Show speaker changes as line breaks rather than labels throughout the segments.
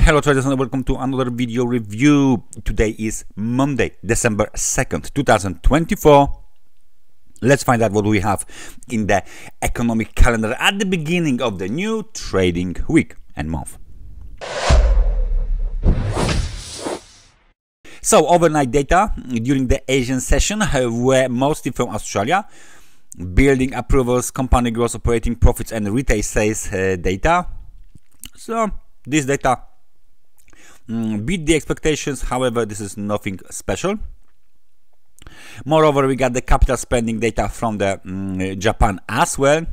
Hello traders and welcome to another video review. Today is Monday, December 2nd, 2024. Let's find out what we have in the economic calendar at the beginning of the new trading week and month. So overnight data during the Asian session were mostly from Australia. Building approvals, company gross operating profits and retail sales data. So this data beat the expectations. However, this is nothing special. Moreover, we got the capital spending data from the Japan as well.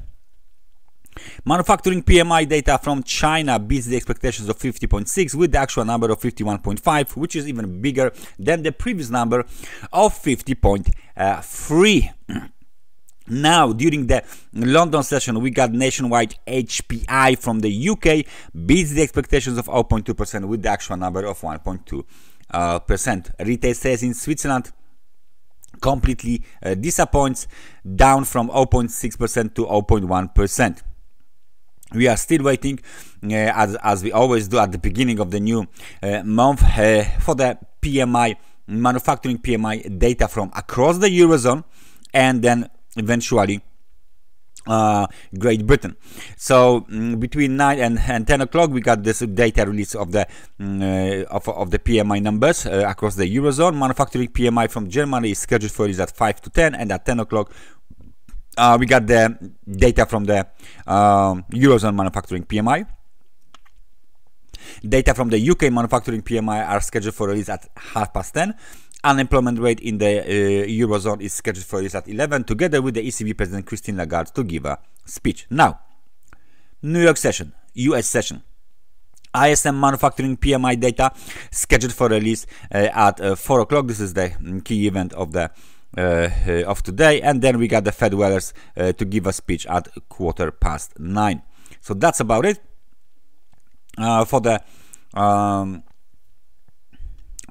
Manufacturing PMI data from China beats the expectations of 50.6 with the actual number of 51.5, which is even bigger than the previous number of 50.3. Now, during the London session, we got nationwide HPI from the UK, beats the expectations of 0.2% with the actual number of 1.2%. Retail sales in Switzerland completely disappoints, down from 0.6% to 0.1%. We are still waiting, as we always do at the beginning of the new month, for the PMI, manufacturing PMI data from across the Eurozone, and then eventually Great Britain. So between 9 and 10 o'clock we got this data release of the PMI numbers across the Eurozone. Manufacturing PMI from Germany is scheduled for release at 5 to 10, and at 10 o'clock we got the data from the Eurozone manufacturing PMI. Data from the UK manufacturing PMI are scheduled for release at 10:30. Unemployment rate in the Eurozone is scheduled for release at 11, together with the ECB President Christine Lagarde to give a speech. Now, New York session, US session. ISM manufacturing PMI data scheduled for release at 4 o'clock. This is the key event of the of today, and then we got the Fed Wellers to give a speech at 9:15. So that's about it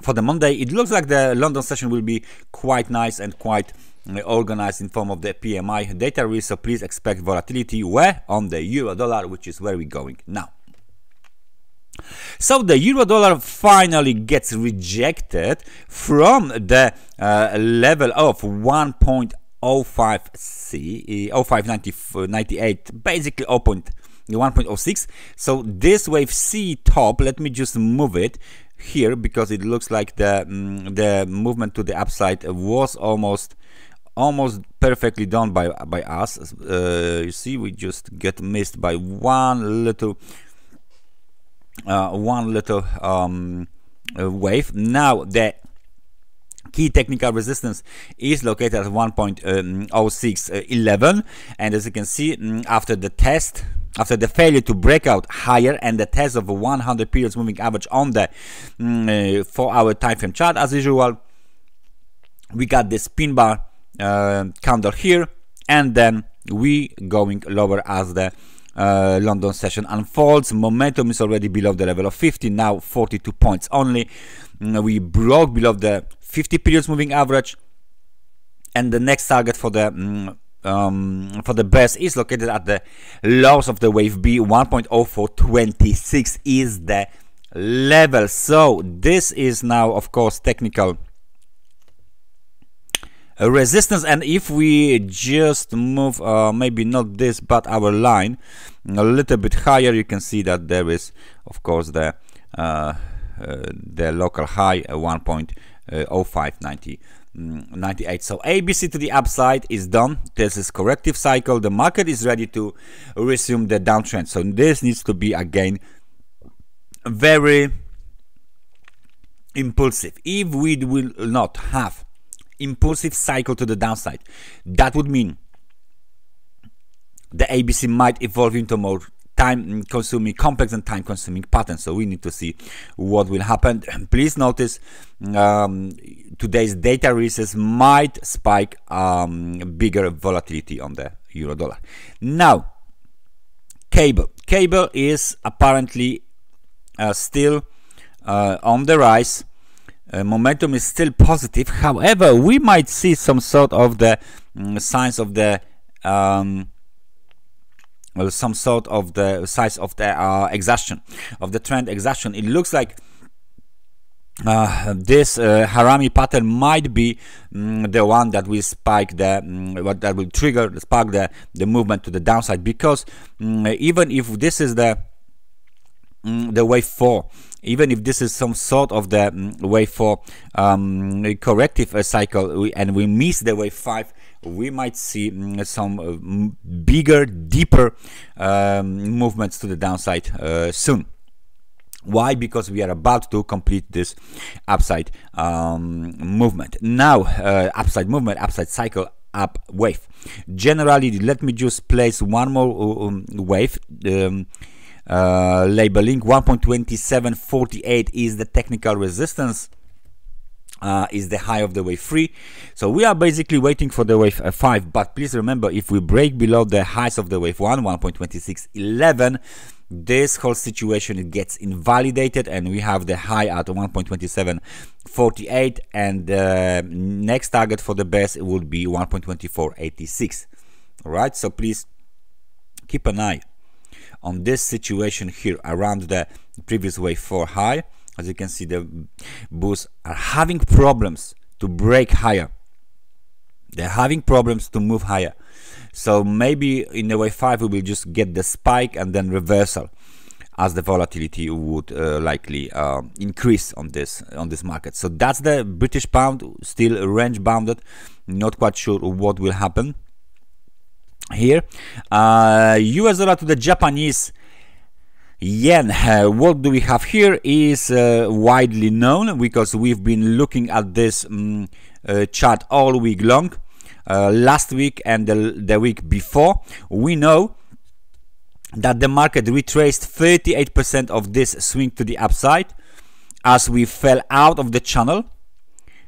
for the Monday. It looks like the London session will be quite nice and quite organized in form of the PMI data release, so please expect volatility where on the euro dollar, which is where we're going now. So the euro dollar finally gets rejected from the level of 1.0598, basically 1.06. So this wave C top, let me just move it here because it looks like the movement to the upside was almost perfectly done by us. You see, we just get missed by one little wave. Now the key technical resistance is located at 1.0611, and as you can see, after the failure to break out higher and the test of a 100 periods moving average on the 4-hour time frame chart, as usual, we got this pin bar candle here, and then we going lower as the London session unfolds. Momentum is already below the level of 50, now 42 points only. We broke below the 50 periods moving average, and the next target for the bears is located at the lows of the wave B. 1.0426 is the level. So this is now, of course, technical resistance, and if we just move maybe not this but our line a little bit higher, you can see that there is, of course, the local high 1.0598. So ABC to the upside is done. This is corrective cycle. The market is ready to resume the downtrend. So this needs to be again very impulsive. If we will not have impulsive cycle to the downside, that would mean the ABC might evolve into more time-consuming, complex and time-consuming patterns. So we need to see what will happen. Please notice today's data releases might spike bigger volatility on the euro dollar. Now, cable is apparently still on the rise. Momentum is still positive. However, we might see some sort of the signs of the some sort of the size of the exhaustion of the trend exhaustion. It looks like this Harami pattern might be the one that will spike the that will trigger spark the movement to the downside, because even if this is the wave 4, even if this is some sort of the wave 4 corrective cycle, and we miss the wave 5, we might see some bigger, deeper movements to the downside soon. Why? Because we are about to complete this upside movement. Now, upside movement, upside cycle, up wave. Generally, let me just place one more wave. Labeling 1.2748 is the technical resistance, is the high of the wave 3. So we are basically waiting for the wave 5, but please remember, if we break below the highs of the wave 1, 1.2611, this whole situation, it gets invalidated, and we have the high at 1.2748, and the next target for the best would be 1.2486. all right, so please keep an eye on this situation here around the previous wave 4 high. As you can see, the bulls are having problems to break higher. They're having problems to move higher. So maybe in the wave 5 we will just get the spike and then reversal, as the volatility would likely increase on this market. So that's the British pound, still range bounded. Not quite sure what will happen here. US dollar to the Japanese yen. What do we have here is widely known, because we've been looking at this chart all week long. Last week and the week before, we know that the market retraced 38% of this swing to the upside as we fell out of the channel.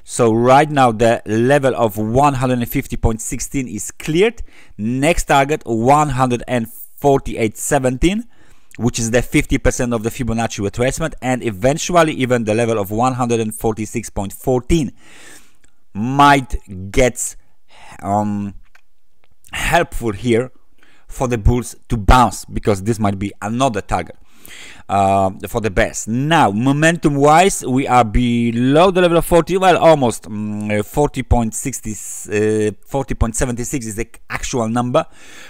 So right now the level of 150.16 is cleared. Next target 148.17, which is the 50% of the Fibonacci retracement, and eventually even the level of 146.14 might get helpful here for the bulls to bounce, because this might be another target for the best. Now, momentum wise, we are below the level of 40, well, almost 40.76 is the actual number,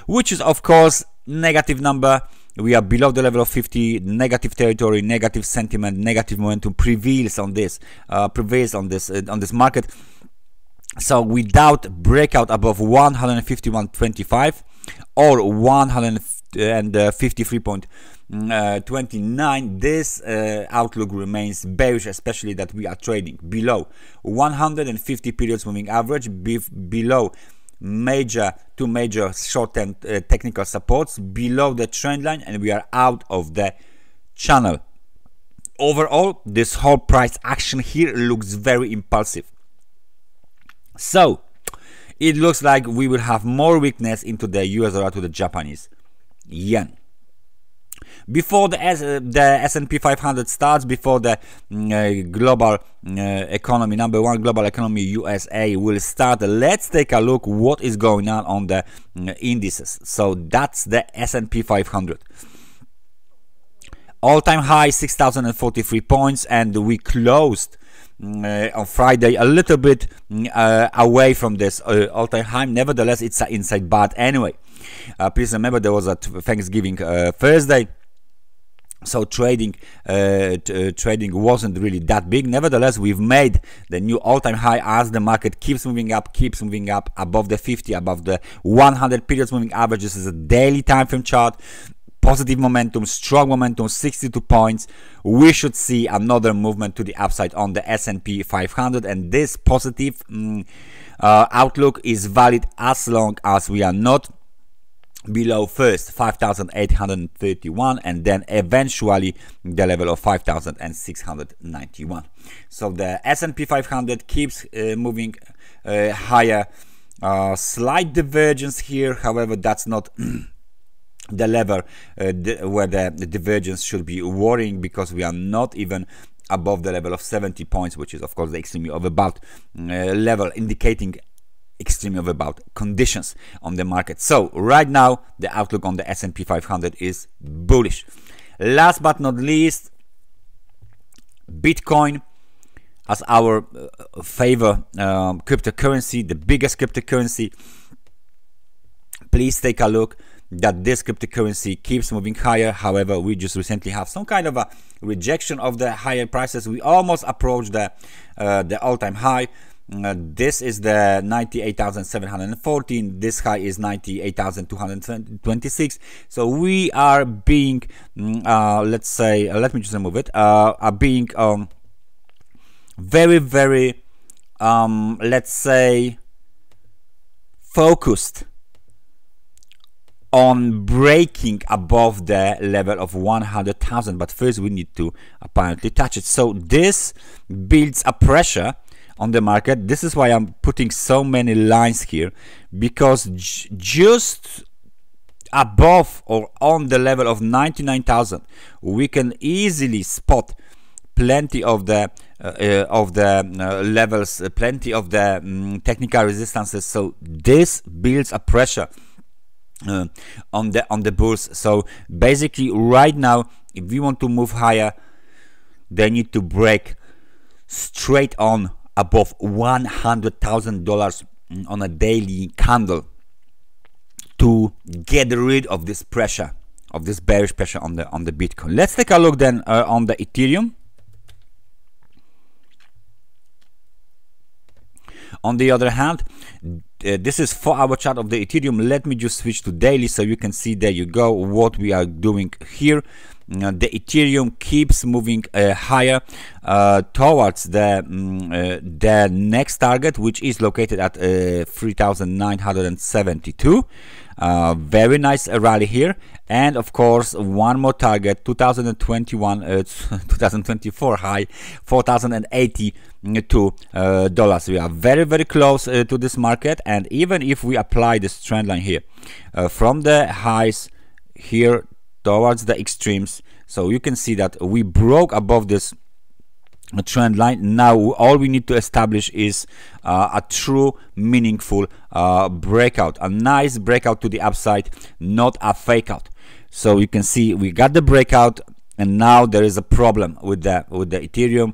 which is of course negative number. We are below the level of 50, negative territory, negative sentiment, negative momentum prevails on this market. So without breakout above 151.25 or 153.29, this outlook remains bearish, especially that we are trading below 150 periods moving average, below two major short-term technical supports, below the trend line, and we are out of the channel. Overall, this whole price action here looks very impulsive. So it looks like we will have more weakness into the US dollar to the Japanese yen. Before the S&P 500 starts, before the global economy, number one global economy, USA, will start, let's take a look what is going on the indices. So that's the S&P 500. All-time high 6,043 points, and we closed on Friday a little bit away from this all-time high. Nevertheless, it's an inside, but anyway, please remember there was a Thanksgiving Thursday, so trading wasn't really that big. Nevertheless, we've made the new all-time high as the market keeps moving up above the 50, above the 100 periods moving average. This is a daily time frame chart. Positive momentum, strong momentum, 62 points. We should see another movement to the upside on the S&P 500, and this positive outlook is valid as long as we are not below first 5,831 and then eventually the level of 5,691. So the S&P 500 keeps moving higher. Slight divergence here, however, that's not the level where the divergence should be worrying, because we are not even above the level of 70 points, which is of course the extremely overbought level, indicating extremely overbought conditions on the market. So right now the outlook on the S&P 500 is bullish. Last but not least, Bitcoin as our favorite cryptocurrency, the biggest cryptocurrency. Please take a look that this cryptocurrency keeps moving higher. However, we just recently have some kind of a rejection of the higher prices. We almost approached the all-time high. This is the 98,714. This high is 98,226. So we are being, let's say, let me just remove it. Are being very, very, let's say, focused on breaking above the level of 100,000. But first, we need to apparently touch it. So this builds a pressure on the market. This is why I'm putting so many lines here, because just above or on the level of 99,000 we can easily spot plenty of the levels, plenty of the technical resistances. So this builds a pressure on the bulls. So basically right now, if we want to move higher, they need to break straight on above $100,000 on a daily candle to get rid of this pressure, of this bearish pressure on the Bitcoin. Let's take a look then on the Ethereum. On the other hand, this is 4-hour chart of the Ethereum. Let me just switch to daily so you can see, there you go, what we are doing here. The Ethereum keeps moving higher towards the next target, which is located at 3,972. Very nice rally here, and of course one more target, 2024 high, $4,082. We are very, very close to this market, and even if we apply this trend line here from the highs here towards the extremes, so you can see that we broke above this trend line. Now all we need to establish is a true meaningful breakout, a nice breakout to the upside, not a fake out. So you can see we got the breakout, and now there is a problem with the Ethereum.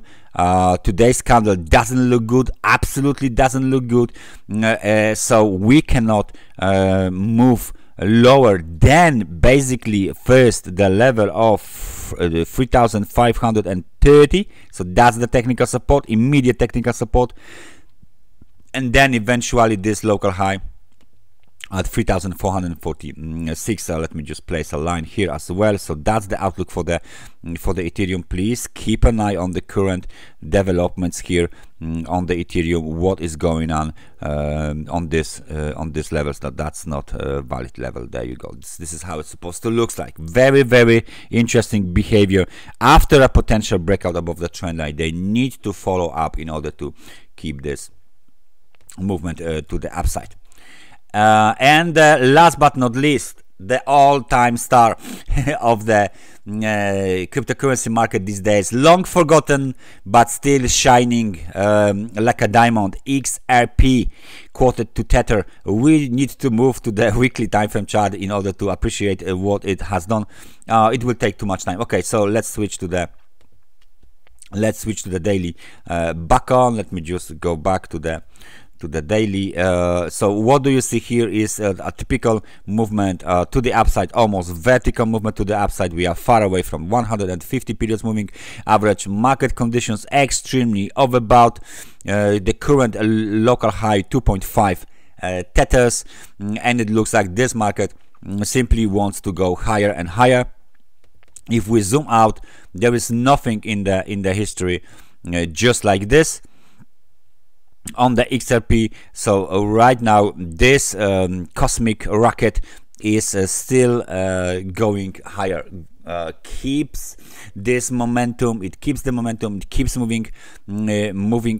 Today's candle doesn't look good, absolutely doesn't look good. So we cannot move lower than basically first the level of 3,530. So that's the technical support, immediate technical support, and then eventually this local high at 3,446. Let me just place a line here as well. So that's the outlook for the Ethereum. Please keep an eye on the current developments here on the Ethereum. What is going on these levels? That's not a valid level. There you go. This is how it's supposed to look like. Very, very interesting behavior after a potential breakout above the trend line. They need to follow up in order to keep this movement to the upside. And last but not least, the all-time star of the cryptocurrency market these days, long forgotten but still shining like a diamond, XRP, quoted to Tether. We need to move to the weekly time frame chart in order to appreciate what it has done. It will take too much time. Okay, so let's switch to the daily back on. Let me just go back to the daily. So what do you see here is a typical movement to the upside, almost vertical movement to the upside. We are far away from 150 periods moving average. Market conditions extremely overbought. The current local high 2.5 tethers, and it looks like this market simply wants to go higher and higher. If we zoom out, there is nothing in the history just like this on the XRP. So right now this cosmic rocket is still going higher, keeps this momentum, it keeps the momentum, it keeps moving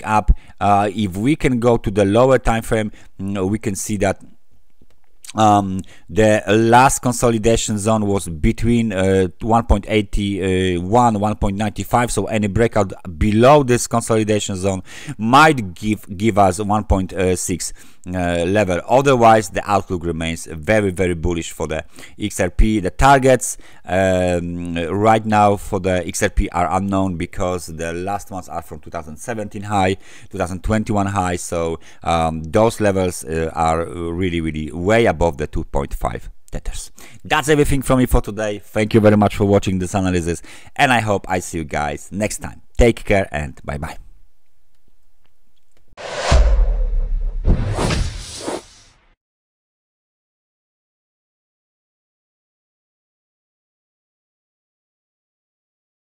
up. If we can go to the lower time frame, we can see that the last consolidation zone was between 1.81 1.95. so any breakout below this consolidation zone might give us 1.6 level. Otherwise, the outlook remains very, very bullish for the XRP. The targets right now for the XRP are unknown because the last ones are from 2017 high, 2021 high. So those levels are really, really way above the 2.5 Tethers. That's everything from me for today. Thank you very much for watching this analysis, and I hope I see you guys next time. Take care and bye bye.